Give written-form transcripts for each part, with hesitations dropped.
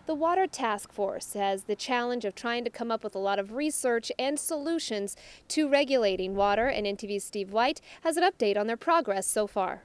The Water Task Force has the challenge of trying to come up with a lot of research and solutions to regulating water, and NTV's Steve White has an update on their progress so far.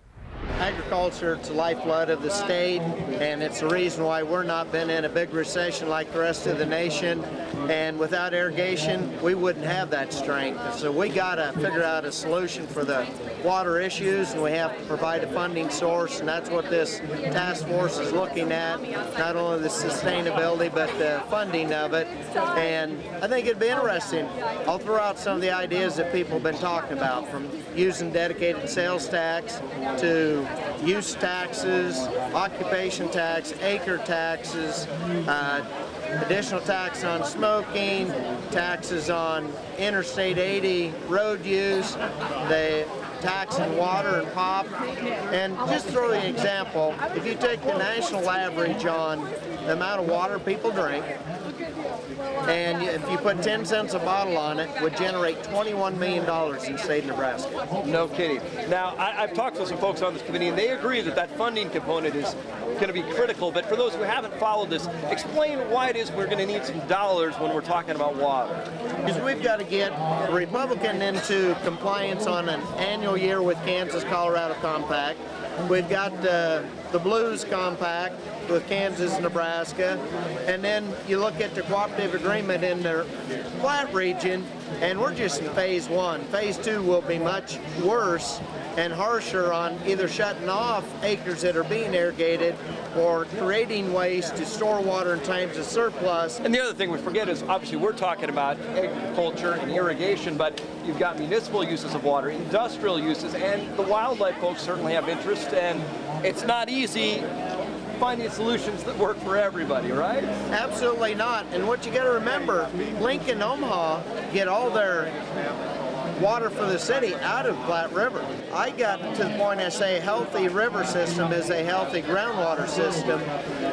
Agriculture, it's the lifeblood of the state, and it's the reason why we're not been in a big recession like the rest of the nation. And without irrigation, we wouldn't have that strength. So we got to figure out a solution for the water issues, and we have to provide a funding source, and that's what this task force is looking at, not only the sustainability, but the funding of it. And I think it'd be interesting. I'll throw out some of the ideas that people have been talking about, from using dedicated sales tax to use taxes, occupation tax, acre taxes, additional tax on smoking, taxes on Interstate 80 road use, the tax on water and pop. And just throw you an example, if you take the national average on the amount of water people drink, and if you put 10 cents a bottle on it, would generate $21 million in the state of Nebraska. No kidding. Now, I've talked with some folks on this committee, and they agree that that funding component is going to be critical. But for those who haven't followed this, explain why it is we're going to need some dollars when we're talking about water. Because we've got to get the Republican into compliance on an annual year with Kansas-Colorado Compact. We've got the Blues Compact with Kansas and Nebraska, and then you look at the cooperative agreement in the Flat region, and we're just in phase one. Phase two will be much worse and harsher on either shutting off acres that are being irrigated or creating ways to store water in times of surplus. And the other thing we forget is, obviously, we're talking about agriculture and irrigation, but you've got municipal uses of water, industrial uses, and the wildlife folks certainly have interest, and it's not easy finding solutions that work for everybody, right? Absolutely not. And what you got to remember, Lincoln, Omaha get all their water for the city out of Platte River. I got to the point I say a healthy river system is a healthy groundwater system,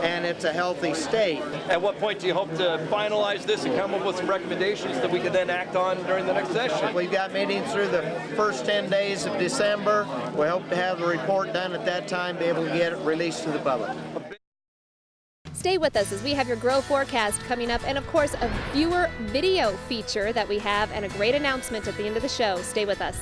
and it's a healthy state. At what point do you hope to finalize this and come up with some recommendations that we can then act on during the next session? We've got meetings through the first 10 days of December. We hope to have the report done at that time, be able to get it released to the public. Stay with us as we have your Grow Forecast coming up, and of course a viewer video feature that we have, and a great announcement at the end of the show. Stay with us.